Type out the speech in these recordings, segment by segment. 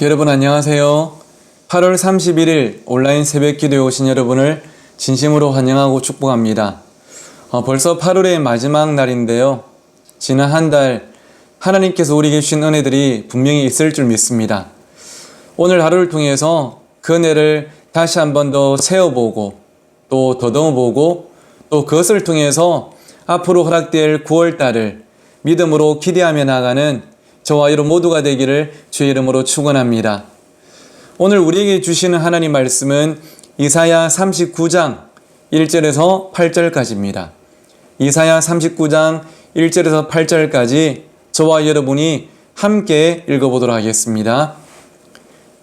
여러분 안녕하세요. 8월 31일 온라인 새벽기도에 오신 여러분을 진심으로 환영하고 축복합니다. 벌써 8월의 마지막 날인데요. 지난 한 달 하나님께서 우리에게 주신 은혜들이 분명히 있을 줄 믿습니다. 오늘 하루를 통해서 그 은혜를 다시 한 번 더 세어보고 또 더듬어보고 또 그것을 통해서 앞으로 허락될 9월달을 믿음으로 기대하며 나가는 저와 여러분 모두가 되기를 주의 이름으로 축원합니다. 오늘 우리에게 주시는 하나님 말씀은 이사야 39장 1절에서 8절까지입니다. 이사야 39장 1절에서 8절까지 저와 여러분이 함께 읽어보도록 하겠습니다.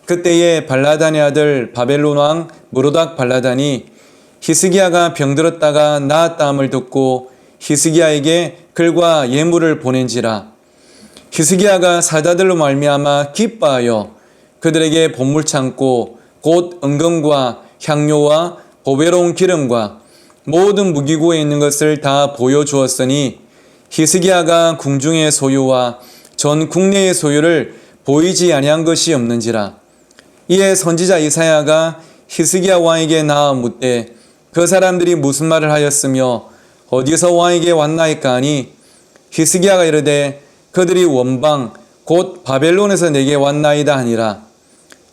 그때에 발라단의 아들 바벨론 왕 무로닥 발라단이 히스기야가 병들었다가 나았다함을 듣고 히스기야에게 글과 예물을 보낸지라. 히스기야가 사자들로 말미암아 기뻐하여 그들에게 보물창고 곧 은금과 향료와 보배로운 기름과 모든 무기고에 있는 것을 다 보여주었으니 히스기야가 궁중의 소유와 전 국내의 소유를 보이지 아니한 것이 없는지라. 이에 선지자 이사야가 히스기야 왕에게 나아 묻되 그 사람들이 무슨 말을 하였으며 어디서 왕에게 왔나이까 하니 히스기야가 이르되 그들이 원방 곧 바벨론에서 내게 왔나이다 하니라.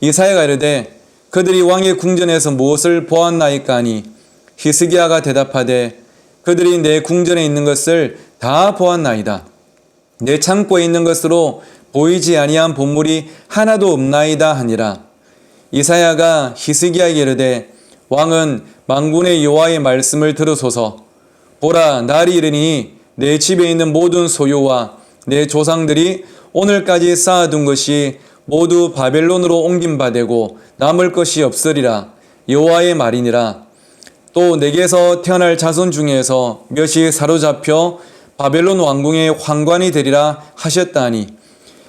이사야가 이르되 그들이 왕의 궁전에서 무엇을 보았나이까 하니 히스기야가 대답하되 그들이 내 궁전에 있는 것을 다 보았나이다. 내 창고에 있는 것으로 보이지 아니한 보물이 하나도 없나이다 하니라. 이사야가 히스기야에게 이르되 왕은 만군의 여호와의 말씀을 들으소서. 보라, 날이 이르니 내 집에 있는 모든 소유와 내 조상들이 오늘까지 쌓아둔 것이 모두 바벨론으로 옮긴 바 되고 남을 것이 없으리라. 여호와의 말이니라. 또 내게서 태어날 자손 중에서 몇이 사로잡혀 바벨론 왕궁의 환관이 되리라 하셨다니.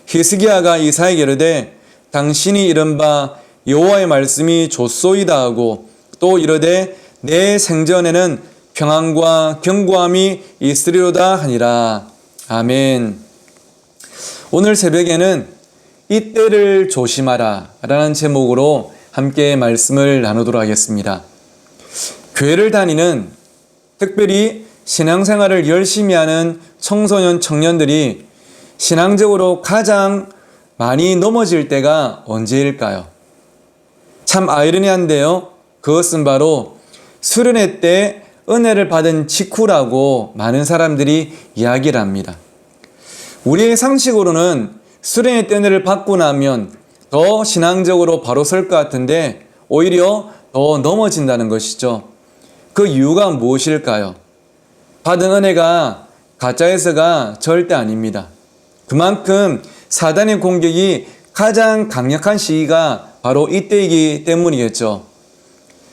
히스기야가 이사야에게 이르되 당신이 이른바 여호와의 말씀이 좋소이다 하고 또 이르되 내 생전에는 평안과 견고함이 있으리로다 하니라. 아멘. 오늘 새벽에는 이때를 조심하라 라는 제목으로 함께 말씀을 나누도록 하겠습니다. 교회를 다니는, 특별히 신앙생활을 열심히 하는 청소년 청년들이 신앙적으로 가장 많이 넘어질 때가 언제일까요? 참 아이러니한데요. 그것은 바로 수련회 때 은혜를 받은 직후라고 많은 사람들이 이야기를 합니다. 우리의 상식으로는 수련회 때 은혜를 받고 나면 더 신앙적으로 바로 설 것 같은데 오히려 더 넘어진다는 것이죠. 그 이유가 무엇일까요? 받은 은혜가 가짜에서가 절대 아닙니다. 그만큼 사단의 공격이 가장 강력한 시기가 바로 이때이기 때문이겠죠.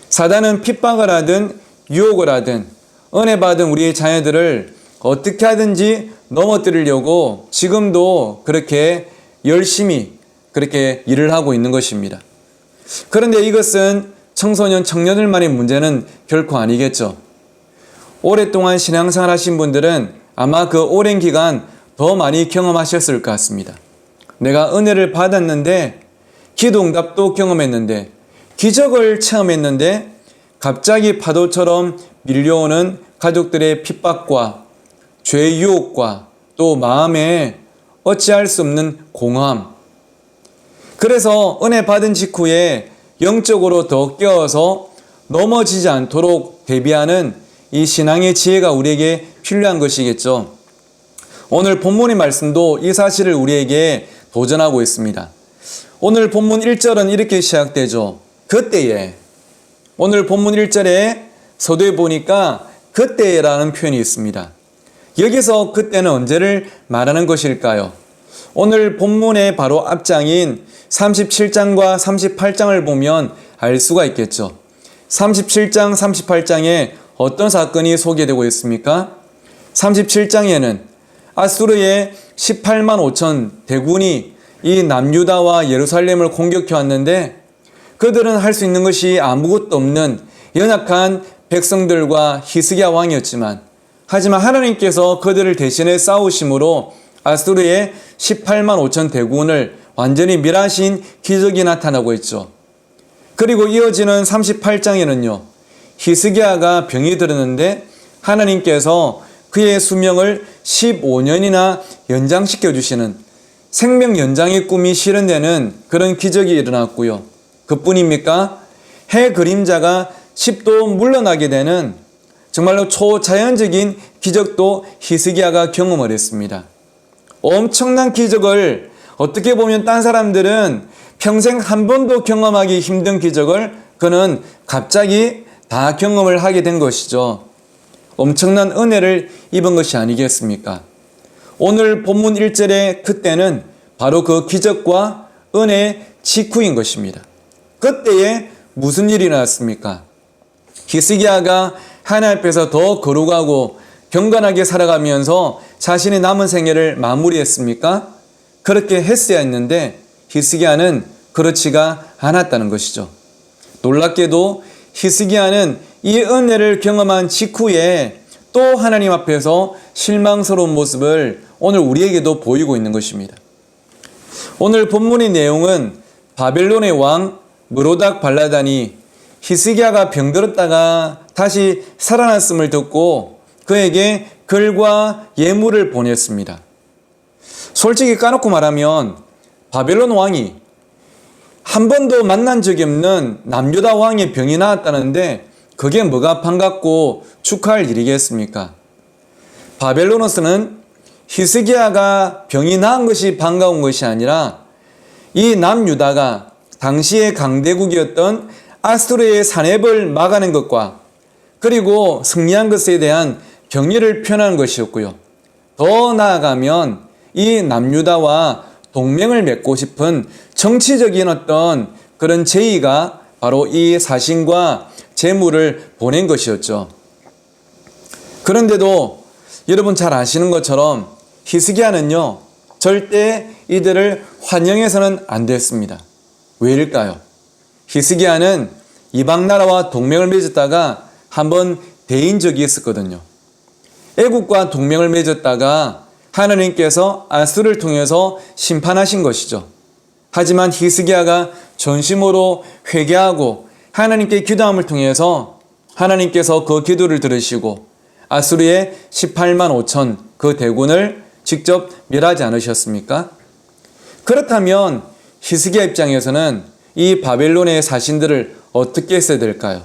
사단은 핍박을 하든 유혹을 하든 은혜 받은 우리의 자녀들을 어떻게 하든지 넘어뜨리려고 지금도 그렇게 열심히 그렇게 일을 하고 있는 것입니다. 그런데 이것은 청소년 청년들만의 문제는 결코 아니겠죠. 오랫동안 신앙생활 하신 분들은 아마 그 오랜 기간 더 많이 경험하셨을 것 같습니다. 내가 은혜를 받았는데 기도 응답도 경험했는데 기적을 체험했는데 갑자기 파도처럼 밀려오는 가족들의 핍박과 죄의 유혹과 또 마음에 어찌할 수 없는 공허함. 그래서 은혜 받은 직후에 영적으로 더 깨어서 넘어지지 않도록 대비하는 이 신앙의 지혜가 우리에게 필요한 것이겠죠. 오늘 본문의 말씀도 이 사실을 우리에게 도전하고 있습니다. 오늘 본문 1절은 이렇게 시작되죠. 그때에. 오늘 본문 1절에 서두에 보니까 그때라는 표현이 있습니다. 여기서 그때는 언제를 말하는 것일까요? 오늘 본문의 바로 앞장인 37장과 38장을 보면 알 수가 있겠죠. 37장, 38장에 어떤 사건이 소개되고 있습니까? 37장에는 아수르의 18만 5천 대군이 이 남유다와 예루살렘을 공격해 왔는데 그들은 할 수 있는 것이 아무것도 없는 연약한 백성들과 히스기야 왕이었지만 하지만 하나님께서 그들을 대신해 싸우심으로 아수르의 18만 5천 대군을 완전히 멸하신 기적이 나타나고 있죠. 그리고 이어지는 38장에는요. 히스기야가 병이 들었는데 하나님께서 그의 수명을 15년이나 연장시켜 주시는 생명 연장의 꿈이 실현되는 그런 기적이 일어났고요. 그뿐입니까? 해 그림자가 10도 물러나게 되는 정말로 초자연적인 기적도 히스기야가 경험을 했습니다. 엄청난 기적을 어떻게 보면 딴 사람들은 평생 한 번도 경험하기 힘든 기적을 그는 갑자기 다 경험을 하게 된 것이죠. 엄청난 은혜를 입은 것이 아니겠습니까? 오늘 본문 1절의 그때는 바로 그 기적과 은혜의 직후인 것입니다. 그때에 무슨 일이 일어났습니까? 히스기야가 하나님 앞에서 더 거룩하고 경건하게 살아가면서 자신의 남은 생애를 마무리했습니까? 그렇게 했어야 했는데 히스기야는 그렇지가 않았다는 것이죠. 놀랍게도 히스기야는 이 은혜를 경험한 직후에 또 하나님 앞에서 실망스러운 모습을 오늘 우리에게도 보이고 있는 것입니다. 오늘 본문의 내용은 바벨론의 왕 무로닥 발라단이 히스기야가 병들었다가 다시 살아났음을 듣고 그에게 글과 예물을 보냈습니다. 솔직히 까놓고 말하면 바벨론 왕이 한 번도 만난 적이 없는 남유다 왕의 병이 나았다는데 그게 뭐가 반갑고 축하할 일이겠습니까? 바벨론에서는 히스기야가 병이 나은 것이 반가운 것이 아니라 이 남유다가 당시의 강대국이었던 아수르의 산업을 막아낸 것과 그리고 승리한 것에 대한 경의를 표현하는 것이었고요. 더 나아가면 이 남유다와 동맹을 맺고 싶은 정치적인 어떤 그런 제의가 바로 이 사신과 재물을 보낸 것이었죠. 그런데도 여러분 잘 아시는 것처럼 히스기야는요 절대 이들을 환영해서는 안 됐습니다. 왜일까요? 히스기야는 이방 나라와 동맹을 맺었다가 한번 대인 적이 있었거든요. 애국과 동맹을 맺었다가 하나님께서 아수를 통해서 심판하신 것이죠. 하지만 히스기야가 전심으로 회개하고 하나님께 기도함을 통해서 하나님께서 그 기도를 들으시고 아수르의 18만 5천 그 대군을 직접 멸하지 않으셨습니까? 그렇다면 히스기야 입장에서는 이 바벨론의 사신들을 어떻게 했어야 될까요?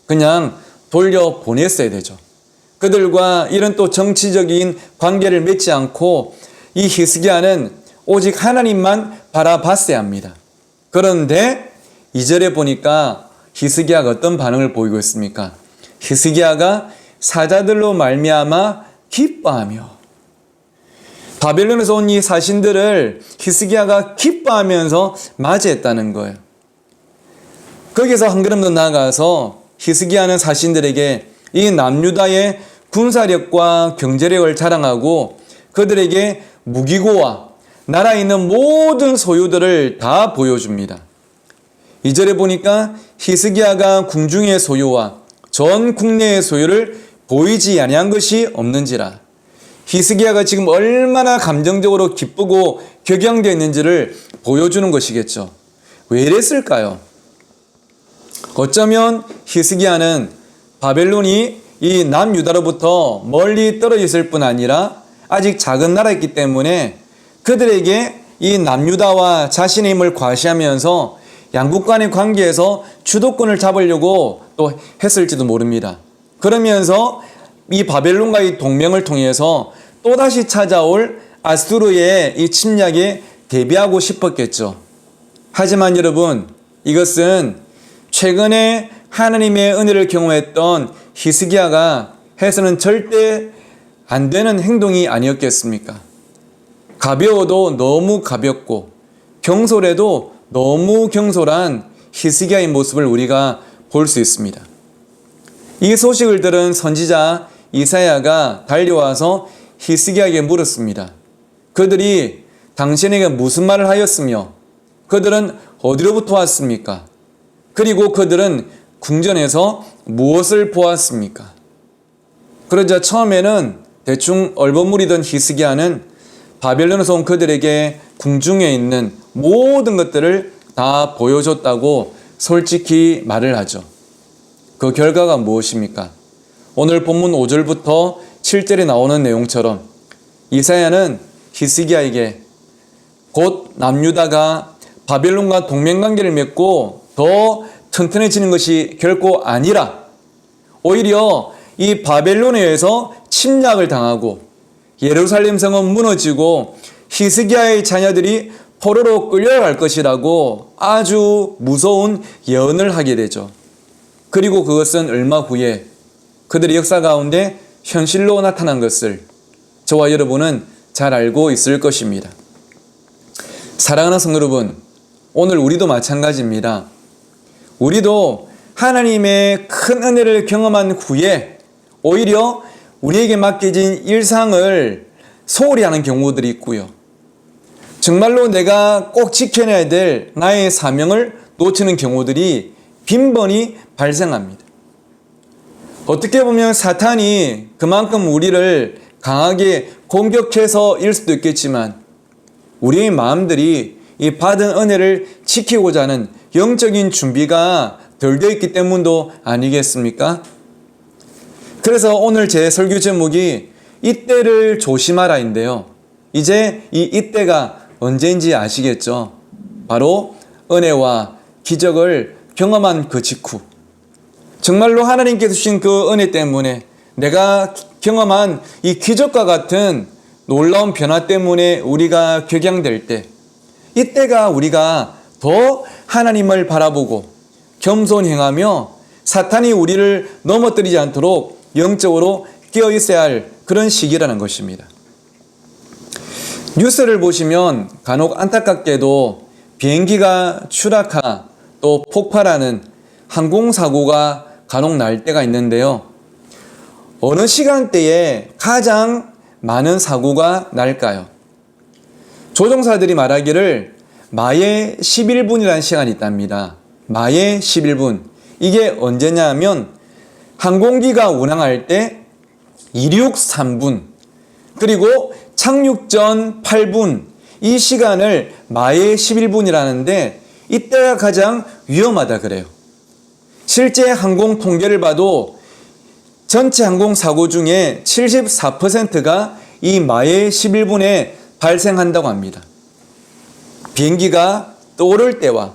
그냥 돌려보냈어야 되죠. 그들과 이런 또 정치적인 관계를 맺지 않고 이 히스기야는 오직 하나님만 바라봤어야 합니다. 그런데 2절에 보니까 히스기야가 어떤 반응을 보이고 있습니까? 히스기야가 사자들로 말미암아 기뻐하며 바벨론에서 온 이 사신들을 히스기야가 기뻐하면서 맞이했다는 거예요. 거기서 한 걸음 더 나아가서 히스기야는 사신들에게 이 남유다의 군사력과 경제력을 자랑하고 그들에게 무기고와 나라에 있는 모든 소유들을 다 보여줍니다. 2절에 보니까 히스기야가 궁중의 소유와 전 국내의 소유를 보이지 아니한 것이 없는지라. 히스기야가 지금 얼마나 감정적으로 기쁘고 격양되어 있는지를 보여주는 것이겠죠. 왜 이랬을까요? 어쩌면 히스기야는 바벨론이 이 남유다로부터 멀리 떨어져 있을 뿐 아니라 아직 작은 나라였기 때문에 그들에게 이 남유다와 자신의 힘을 과시하면서 양국 간의 관계에서 주도권을 잡으려고 또 했을지도 모릅니다. 그러면서 이 바벨론과의 동맹을 통해서 또다시 찾아올 아수르의 이 침략에 대비하고 싶었겠죠. 하지만 여러분, 이것은 최근에 하나님의 은혜를 경험했던 히스기야가 해서는 절대 안 되는 행동이 아니었겠습니까? 가벼워도 너무 가볍고 경솔해도 너무 경솔한 히스기야의 모습을 우리가 볼 수 있습니다. 이 소식을 들은 선지자 이사야가 달려와서 히스기야에게 물었습니다. 그들이 당신에게 무슨 말을 하였으며 그들은 어디로부터 왔습니까? 그리고 그들은 궁전에서 무엇을 보았습니까? 그러자 처음에는 대충 얼버무리던 히스기야는 바벨론에서 온 그들에게 궁중에 있는 모든 것들을 다 보여줬다고 솔직히 말을 하죠. 그 결과가 무엇입니까? 오늘 본문 5절부터 7절에 나오는 내용처럼 이사야는 히스기야에게 곧 남유다가 바벨론과 동맹관계를 맺고 더 튼튼해지는 것이 결코 아니라 오히려 이 바벨론에 의해서 침략을 당하고 예루살렘 성은 무너지고 히스기야의 자녀들이 포로로 끌려갈 것이라고 아주 무서운 예언을 하게 되죠. 그리고 그것은 얼마 후에 그들의 역사 가운데 현실로 나타난 것을 저와 여러분은 잘 알고 있을 것입니다. 사랑하는 성도 여러분, 오늘 우리도 마찬가지입니다. 우리도 하나님의 큰 은혜를 경험한 후에 오히려 우리에게 맡겨진 일상을 소홀히 하는 경우들이 있고요. 정말로 내가 꼭 지켜내야 될 나의 사명을 놓치는 경우들이 빈번히 발생합니다. 어떻게 보면 사탄이 그만큼 우리를 강하게 공격해서일 수도 있겠지만 우리의 마음들이 이 받은 은혜를 지키고자 하는 영적인 준비가 덜 되어 있기 때문도 아니겠습니까? 그래서 오늘 제 설교 제목이 이때를 조심하라인데요. 이제 이때가 언제인지 아시겠죠? 바로 은혜와 기적을 경험한 그 직후, 정말로 하나님께서 주신 그 은혜 때문에 내가 경험한 이 기적과 같은 놀라운 변화 때문에 우리가 격양될 때, 이때가 우리가 더 하나님을 바라보고 겸손히 행하며 사탄이 우리를 넘어뜨리지 않도록 영적으로 깨어 있어야 할 그런 시기라는 것입니다. 뉴스를 보시면 간혹 안타깝게도 비행기가 추락하 또 폭발하는 항공사고가 간혹 날 때가 있는데요. 어느 시간대에 가장 많은 사고가 날까요? 조종사들이 말하기를 마의 11분이라는 시간이 있답니다. 마의 11분. 이게 언제냐 하면 항공기가 운항할 때 이륙 3분 그리고 착륙 전 8분 이 시간을 마의 11분이라는데 이때가 가장 위험하다 그래요. 실제 항공 통계를 봐도 전체 항공사고 중에 74%가 이 마의 11분에 발생한다고 합니다. 비행기가 떠오를 때와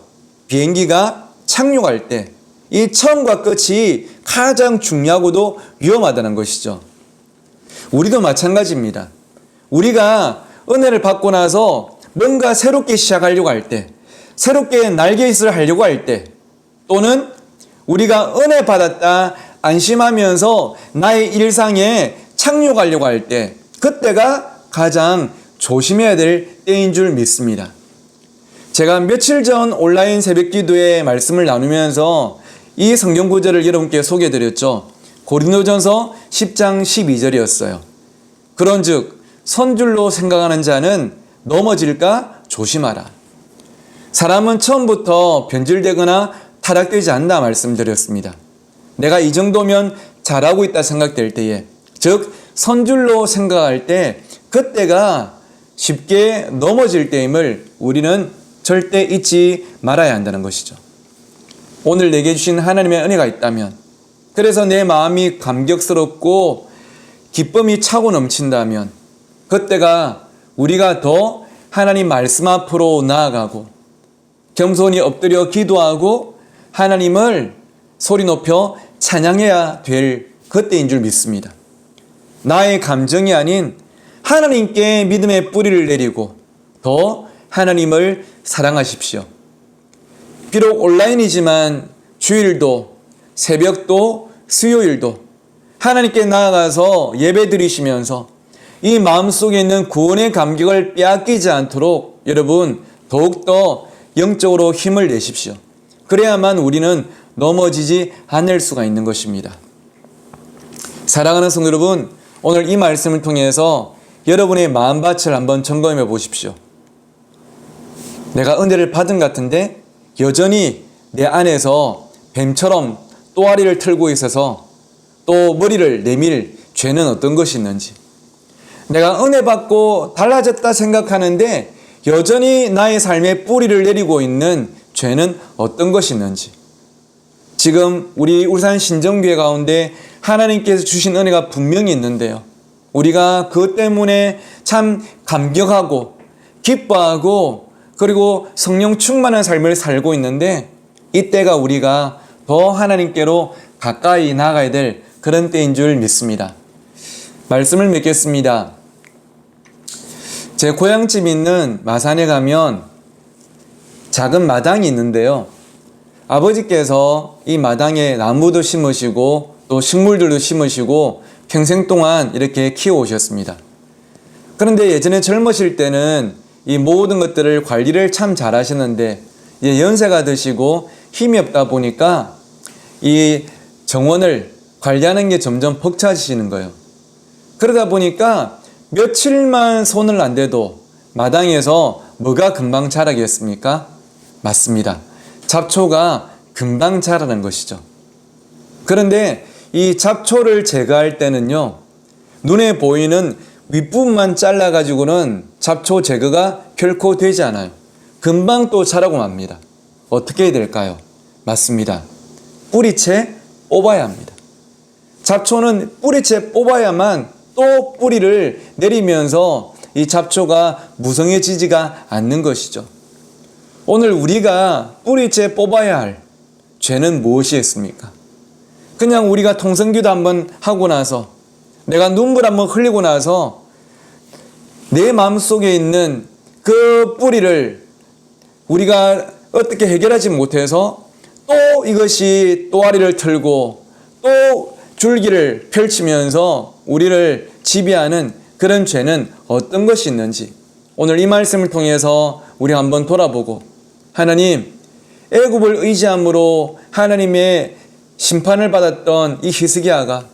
비행기가 착륙할 때 이 처음과 끝이 가장 중요하고도 위험하다는 것이죠. 우리도 마찬가지입니다. 우리가 은혜를 받고 나서 뭔가 새롭게 시작하려고 할 때, 새롭게 날갯짓을 하려고 할 때, 또는 우리가 은혜 받았다 안심하면서 나의 일상에 착륙하려고 할 때, 그때가 가장 조심해야 될 때인 줄 믿습니다. 제가 며칠 전 온라인 새벽기도의 말씀을 나누면서 이 성경 구절을 여러분께 소개해드렸죠. 고린도전서 10장 12절이었어요. 그런즉 선줄로 생각하는 자는 넘어질까 조심하라. 사람은 처음부터 변질되거나 타락되지 않는다 말씀드렸습니다. 내가 이 정도면 잘하고 있다 생각될 때에, 즉 선줄로 생각할 때 그때가 쉽게 넘어질 때임을 우리는 절대 잊지 말아야 한다는 것이죠. 오늘 내게 주신 하나님의 은혜가 있다면, 그래서 내 마음이 감격스럽고 기쁨이 차고 넘친다면 그때가 우리가 더 하나님 말씀 앞으로 나아가고 겸손히 엎드려 기도하고 하나님을 소리 높여 찬양해야 될 그때인 줄 믿습니다. 나의 감정이 아닌 하나님께 믿음의 뿌리를 내리고 더 하나님을 사랑하십시오. 비록 온라인이지만 주일도 새벽도 수요일도 하나님께 나아가서 예배 드리시면서 이 마음속에 있는 구원의 감격을 빼앗기지 않도록 여러분 더욱더 영적으로 힘을 내십시오. 그래야만 우리는 넘어지지 않을 수가 있는 것입니다. 사랑하는 성도 여러분, 오늘 이 말씀을 통해서 여러분의 마음밭을 한번 점검해 보십시오. 내가 은혜를 받은 것 같은데 여전히 내 안에서 뱀처럼 또아리를 틀고 있어서 또 머리를 내밀 죄는 어떤 것이 있는지, 내가 은혜 받고 달라졌다 생각하는데 여전히 나의 삶에 뿌리를 내리고 있는 죄는 어떤 것이 있는지, 지금 우리 울산 신정교회 가운데 하나님께서 주신 은혜가 분명히 있는데요, 우리가 그것 때문에 참 감격하고 기뻐하고 그리고 성령 충만한 삶을 살고 있는데, 이때가 우리가 더 하나님께로 가까이 나가야 될 그런 때인 줄 믿습니다. 말씀을 맺겠습니다. 제 고향집 있는 마산에 가면 작은 마당이 있는데요, 아버지께서 이 마당에 나무도 심으시고 또 식물들도 심으시고 평생 동안 이렇게 키워오셨습니다. 그런데 예전에 젊으실 때는 이 모든 것들을 관리를 참 잘하시는데, 이제 연세가 드시고 힘이 없다 보니까 이 정원을 관리하는 게 점점 벅차지시는 거예요. 그러다 보니까 며칠만 손을 안 대도 마당에서 뭐가 금방 자라겠습니까? 맞습니다. 잡초가 금방 자라는 것이죠. 그런데 이 잡초를 제거할 때는요, 눈에 보이는 윗부분만 잘라가지고는 잡초 제거가 결코 되지 않아요. 금방 또 자라고 맙니다. 어떻게 해야 될까요? 맞습니다. 뿌리채 뽑아야 합니다. 잡초는 뿌리채 뽑아야만 또 뿌리를 내리면서 이 잡초가 무성해지지가 않는 것이죠. 오늘 우리가 뿌리채 뽑아야 할 죄는 무엇이겠습니까? 그냥 우리가 통성기도 한번 하고 나서, 내가 눈물 한번 흘리고 나서 내 마음속에 있는 그 뿌리를 우리가 어떻게 해결하지 못해서 또 이것이 또아리를 틀고 또 줄기를 펼치면서 우리를 지배하는 그런 죄는 어떤 것이 있는지, 오늘 이 말씀을 통해서 우리 한번 돌아보고, 하나님, 애굽을 의지함으로 하나님의 심판을 받았던 이 히스기야가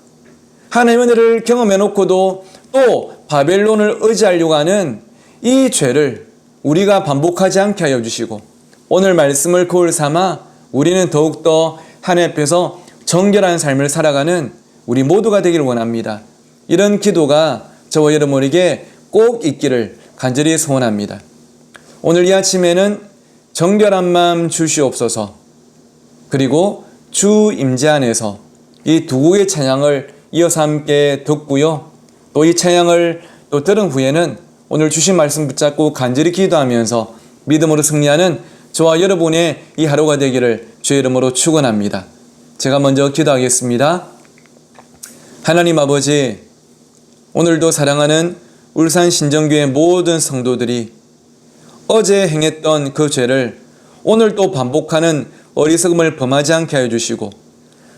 하나님의 은혜를 경험해 놓고도 또 바벨론을 의지하려고 하는 이 죄를 우리가 반복하지 않게 하여 주시고, 오늘 말씀을 거울 삼아 우리는 더욱더 하나님 앞에서 정결한 삶을 살아가는 우리 모두가 되기를 원합니다. 이런 기도가 저와 여러분에게 꼭 있기를 간절히 소원합니다. 오늘 이 아침에는 정결한 마음 주시옵소서, 그리고 주 임재 안에서 이 두 곡의 찬양을 이어서 함께 듣고요, 또 이 찬양을 또 들은 후에는 오늘 주신 말씀 붙잡고 간절히 기도하면서 믿음으로 승리하는 저와 여러분의 이 하루가 되기를 주의 이름으로 축원합니다. 제가 먼저 기도하겠습니다. 하나님 아버지, 오늘도 사랑하는 울산 신정교회 모든 성도들이 어제 행했던 그 죄를 오늘 또 반복하는 어리석음을 범하지 않게 하여 주시고,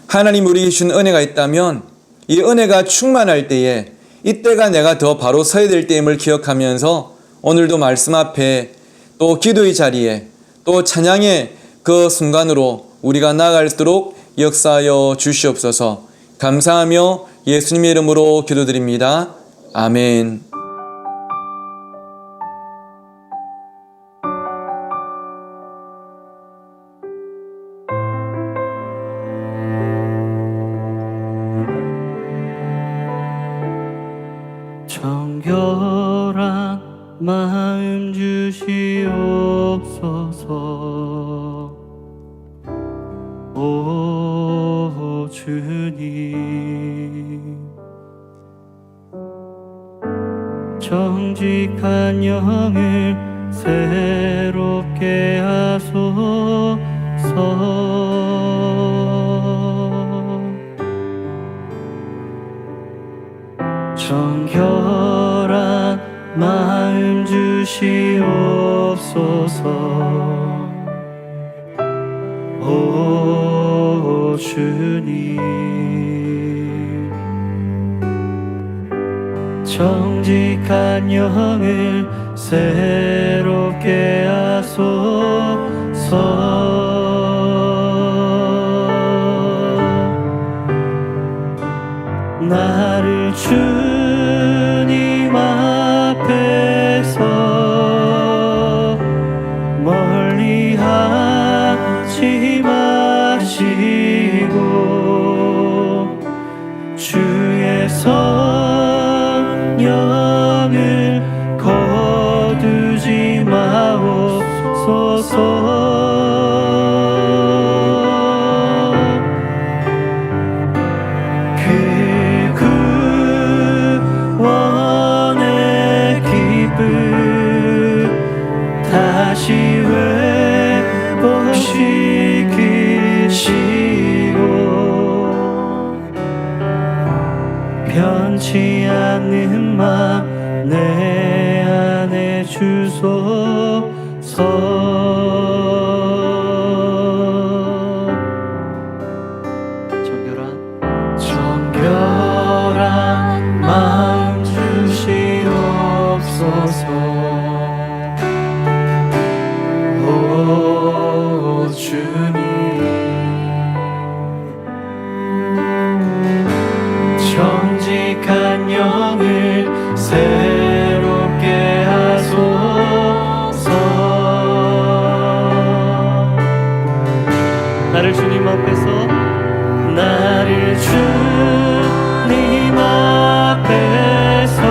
하나님 우리에게 주신 은혜가 있다면 이 은혜가 충만할 때에 이때가 내가 더 바로 서야 될 때임을 기억하면서 오늘도 말씀 앞에 또 기도의 자리에 또 찬양의 그 순간으로 우리가 나아갈수록 역사하여 주시옵소서. 감사하며 예수님의 이름으로 기도드립니다. 아멘. 정결한 마음 주시옵소서. 오 주님, 정직한 영을 새롭게 하소서. 정결한 마음 주시옵소서. 오 주님, 정직한 영을 새롭게 하소서. 나를 주님 앞에서 멀리 하지 마시고 주의 성령을 거두지 마시고 내 안에 주소서. 정결한 마음 주시옵소서. 오 주님, 정직한 영을 새롭게 하소서. 나를 주님 앞에서, 나를 주님 앞에서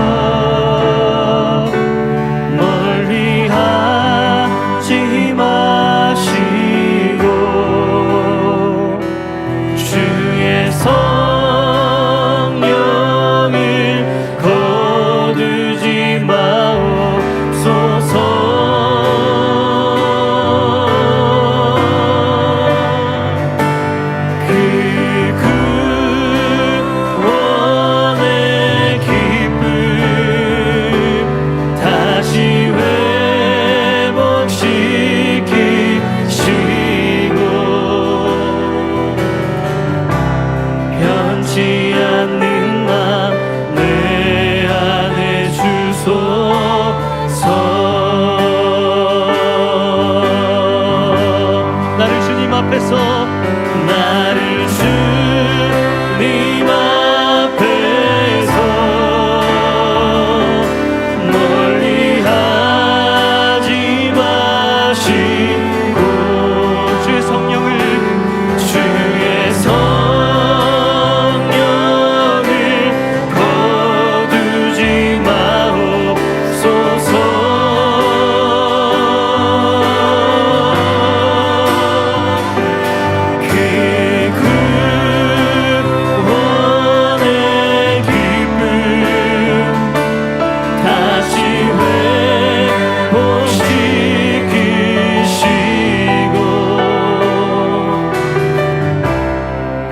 멀리 하지 마시고 주의 성령을 거두지 마옵소서. 변치 않는 맘 내 안에 주소서. 나를 주님 앞에서, 나를 주님 앞에서 멀리 하지 마시고 주의 성령을, 주의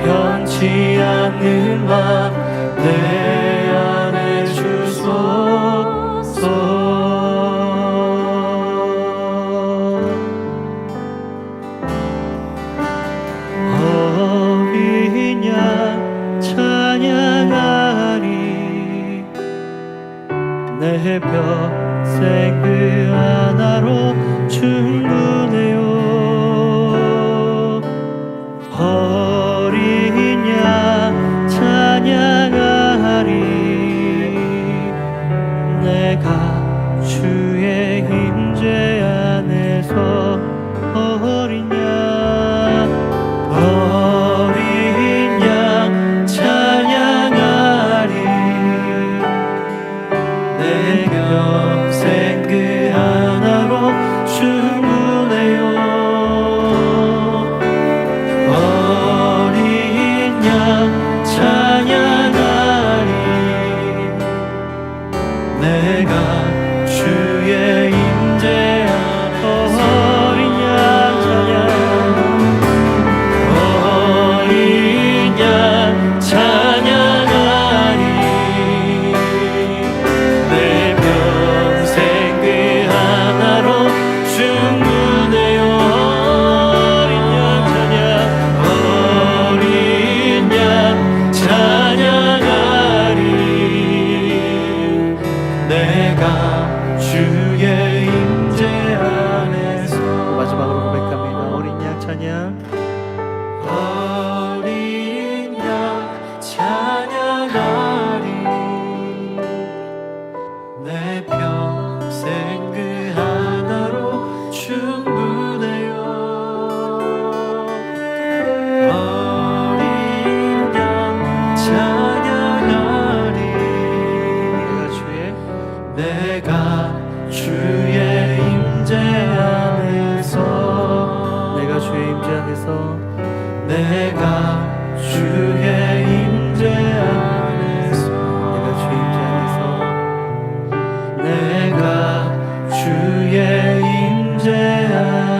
변치 않는 맘 내 안에 주소서. 어린 양 찬양하리, 내 평생 그 하나로 충분해요. 어린 양 찬양하리, 내가 주의 임재 안에서 어린 양 찬양하리, 내 평생 그 하나로 충분해요. 어린 양 찬양하리, 내가 주의 임재 안에서 어린 양 찬양, 어린 양 찬양하리, 내 평생 그 하나로 충분해요. 어린 양 찬양, 어린 양 찬양하리, 내가 주의 임재 안에서. 마지막으로 고백합니다. 어린 양 찬양, 어린 양 찬양하리, 내 평생 그 하나로 충분해요. 어린 양 찬양하리, 내가 주의 임재 안에서, 내가 주의 임재 안에서, 내가 주의 임재 안에서, 내가 주의 임재 안에서, 내가 주의 임재 안에서